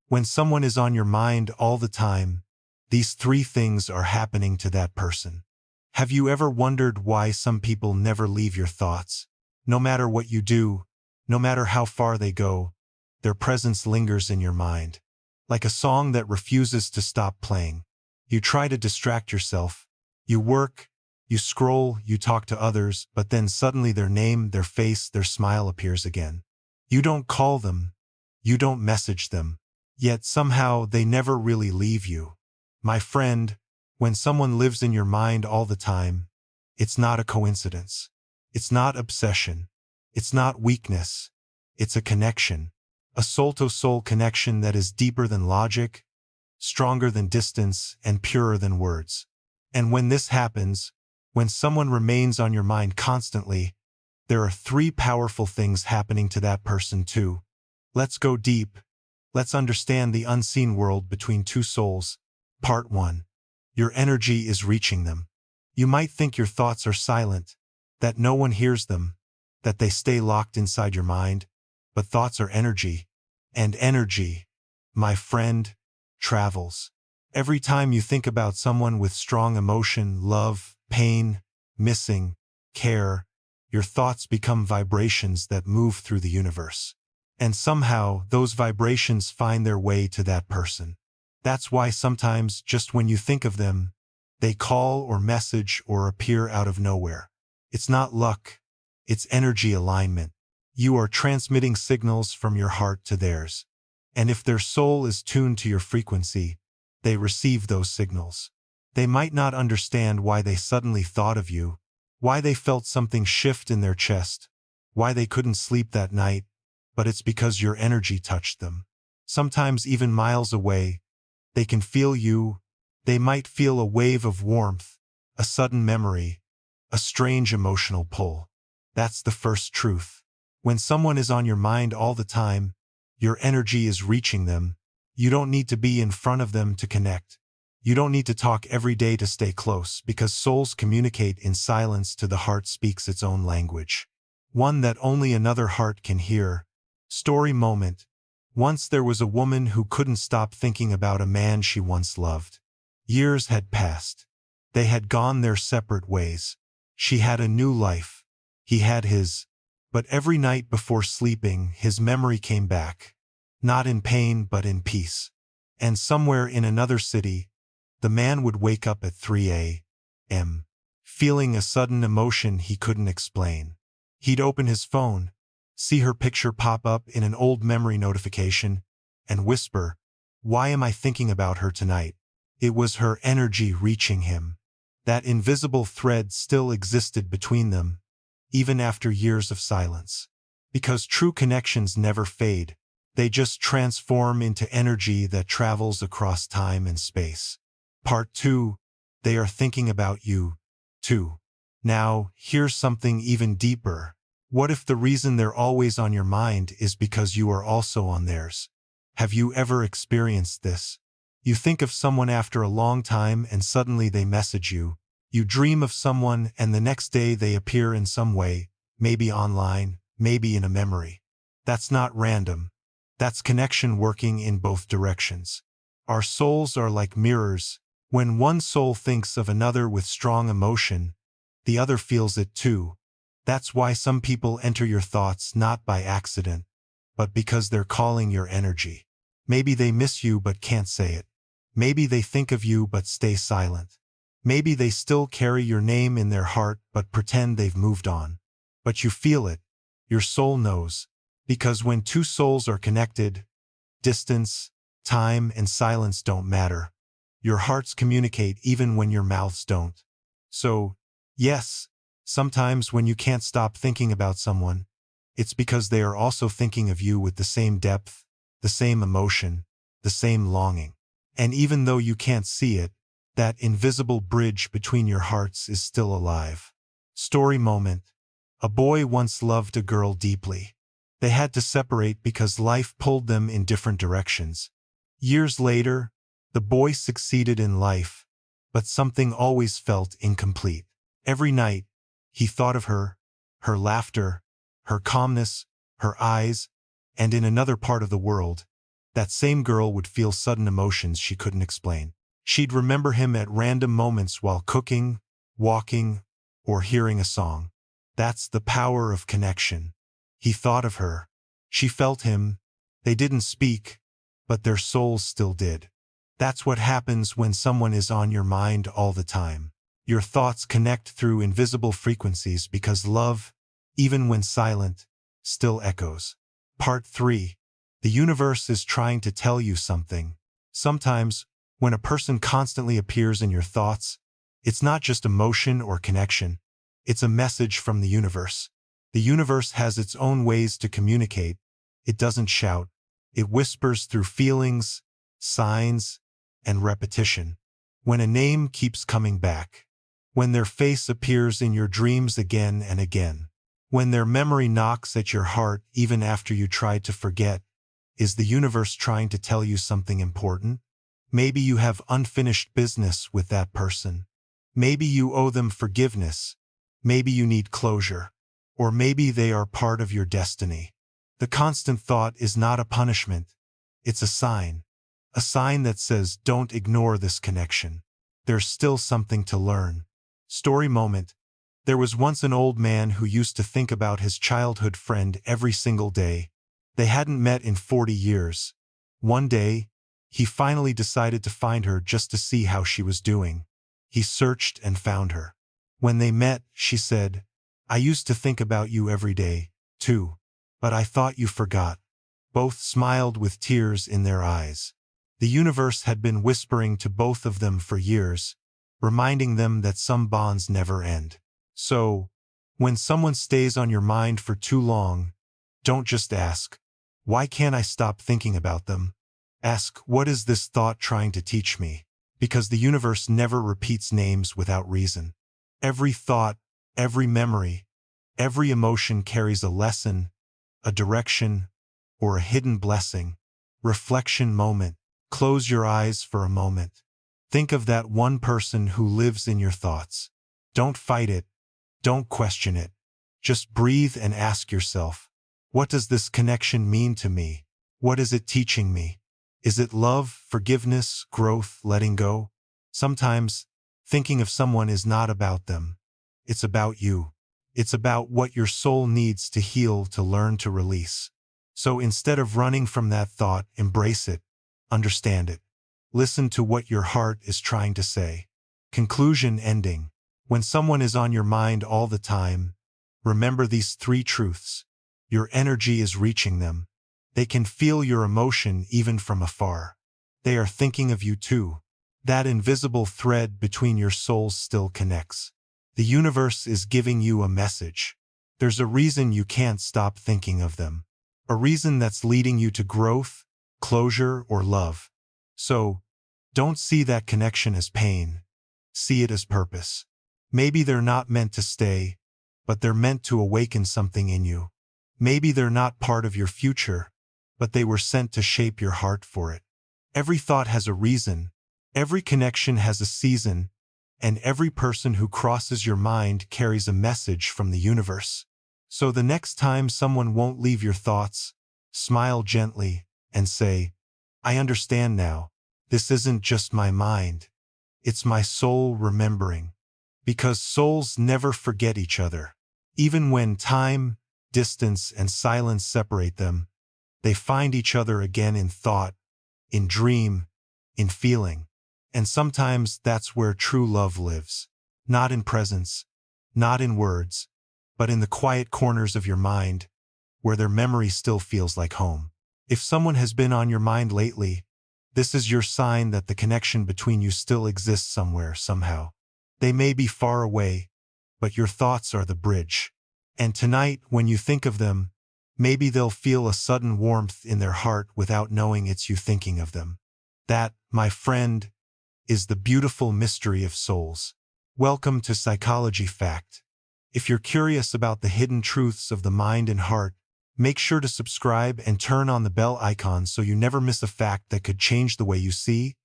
When someone is on your mind all the time, these three things are happening to that person. Have you ever wondered why some people never leave your thoughts? No matter what you do, no matter how far they go, their presence lingers in your mind. Like a song that refuses to stop playing. You try to distract yourself. You work, you scroll, you talk to others, but then suddenly their name, their face, their smile appears again. You don't call them. You don't message them. Yet somehow they never really leave you. My friend, when someone lives in your mind all the time, it's not a coincidence. It's not obsession. It's not weakness. It's a connection. A soul-to-soul connection that is deeper than logic, stronger than distance, and purer than words. And when this happens, when someone remains on your mind constantly, there are three powerful things happening to that person too. Let's go deep. Let's understand the unseen world between two souls. Part 1. Your energy is reaching them. You might think your thoughts are silent, that no one hears them, that they stay locked inside your mind, but thoughts are energy. And energy, my friend, travels. Every time you think about someone with strong emotion, love, pain, missing, care, your thoughts become vibrations that move through the universe. And somehow, those vibrations find their way to that person. That's why sometimes, just when you think of them, they call or message or appear out of nowhere. It's not luck. It's energy alignment. You are transmitting signals from your heart to theirs. And if their soul is tuned to your frequency, they receive those signals. They might not understand why they suddenly thought of you, why they felt something shift in their chest, why they couldn't sleep that night, but it's because your energy touched them. Sometimes even miles away, they can feel you. They might feel a wave of warmth, a sudden memory, a strange emotional pull. That's the first truth. When someone is on your mind all the time, your energy is reaching them. You don't need to be in front of them to connect. You don't need to talk every day to stay close, because souls communicate in silence till the heart speaks its own language. One that only another heart can hear. Story moment. Once there was a woman who couldn't stop thinking about a man she once loved. Years had passed. They had gone their separate ways. She had a new life. He had his. But every night before sleeping, his memory came back. Not in pain, but in peace. And somewhere in another city, the man would wake up at 3 a.m., feeling a sudden emotion he couldn't explain. He'd open his phone, see her picture pop up in an old memory notification, and whisper, "Why am I thinking about her tonight?" It was her energy reaching him. That invisible thread still existed between them, even after years of silence. Because true connections never fade. They just transform into energy that travels across time and space. Part 2. They are thinking about you, too. Now, here's something even deeper. What if the reason they're always on your mind is because you are also on theirs? Have you ever experienced this? You think of someone after a long time and suddenly they message you. You dream of someone and the next day they appear in some way, maybe online, maybe in a memory. That's not random. That's connection working in both directions. Our souls are like mirrors. When one soul thinks of another with strong emotion, the other feels it too. That's why some people enter your thoughts not by accident, but because they're calling your energy. Maybe they miss you but can't say it. Maybe they think of you but stay silent. Maybe they still carry your name in their heart but pretend they've moved on. But you feel it. Your soul knows. Because when two souls are connected, distance, time, and silence don't matter. Your hearts communicate even when your mouths don't. So, yes, sometimes when you can't stop thinking about someone, it's because they are also thinking of you with the same depth, the same emotion, the same longing. And even though you can't see it, that invisible bridge between your hearts is still alive. Story moment. A boy once loved a girl deeply. They had to separate because life pulled them in different directions. Years later, the boy succeeded in life, but something always felt incomplete. Every night, he thought of her laughter, her calmness, her eyes, and in another part of the world, that same girl would feel sudden emotions she couldn't explain. She'd remember him at random moments while cooking, walking, or hearing a song. That's the power of connection. He thought of her. She felt him. They didn't speak, but their souls still did. That's what happens when someone is on your mind all the time. Your thoughts connect through invisible frequencies because love, even when silent, still echoes. Part 3. The universe is trying to tell you something. Sometimes, when a person constantly appears in your thoughts, it's not just emotion or connection. It's a message from the universe. The universe has its own ways to communicate. It doesn't shout. It whispers through feelings, signs, and repetition. When a name keeps coming back. When their face appears in your dreams again and again. When their memory knocks at your heart even after you tried to forget. Is the universe trying to tell you something important? Maybe you have unfinished business with that person. Maybe you owe them forgiveness. Maybe you need closure. Or maybe they are part of your destiny. The constant thought is not a punishment. It's a sign. A sign that says, don't ignore this connection. There's still something to learn. Story moment. There was once an old man who used to think about his childhood friend every single day. They hadn't met in 40 years. One day, he finally decided to find her just to see how she was doing. He searched and found her. When they met, she said, "I used to think about you every day, too. But I thought you forgot." Both smiled with tears in their eyes. The universe had been whispering to both of them for years, reminding them that some bonds never end. So, when someone stays on your mind for too long, don't just ask, "Why can't I stop thinking about them?" Ask, "What is this thought trying to teach me?" Because the universe never repeats names without reason. Every thought, every memory, every emotion carries a lesson, a direction, or a hidden blessing. Reflection moment. Close your eyes for a moment. Think of that one person who lives in your thoughts. Don't fight it. Don't question it. Just breathe and ask yourself, what does this connection mean to me? What is it teaching me? Is it love, forgiveness, growth, letting go? Sometimes, thinking of someone is not about them. It's about you. It's about what your soul needs to heal, to learn to release. So instead of running from that thought, embrace it. Understand it. Listen to what your heart is trying to say. Conclusion ending. When someone is on your mind all the time, remember these 3 truths. Your energy is reaching them. They can feel your emotion even from afar. They are thinking of you too. That invisible thread between your souls still connects. The universe is giving you a message. There's a reason you can't stop thinking of them. A reason that's leading you to growth, closure, or love. So, don't see that connection as pain. See it as purpose. Maybe they're not meant to stay, but they're meant to awaken something in you. Maybe they're not part of your future, but they were sent to shape your heart for it. Every thought has a reason, every connection has a season, and every person who crosses your mind carries a message from the universe. So the next time someone won't leave your thoughts, smile gently and say, "I understand now. This isn't just my mind. It's my soul remembering." Because souls never forget each other. Even when time, distance, and silence separate them, they find each other again in thought, in dream, in feeling. And sometimes that's where true love lives. Not in presence, not in words, but in the quiet corners of your mind, where their memory still feels like home. If someone has been on your mind lately, this is your sign that the connection between you still exists somewhere, somehow. They may be far away, but your thoughts are the bridge. And tonight, when you think of them, maybe they'll feel a sudden warmth in their heart without knowing it's you thinking of them. That, my friend, is the beautiful mystery of souls. Welcome to Psychology Fact. If you're curious about the hidden truths of the mind and heart, make sure to subscribe and turn on the bell icon so you never miss a fact that could change the way you see,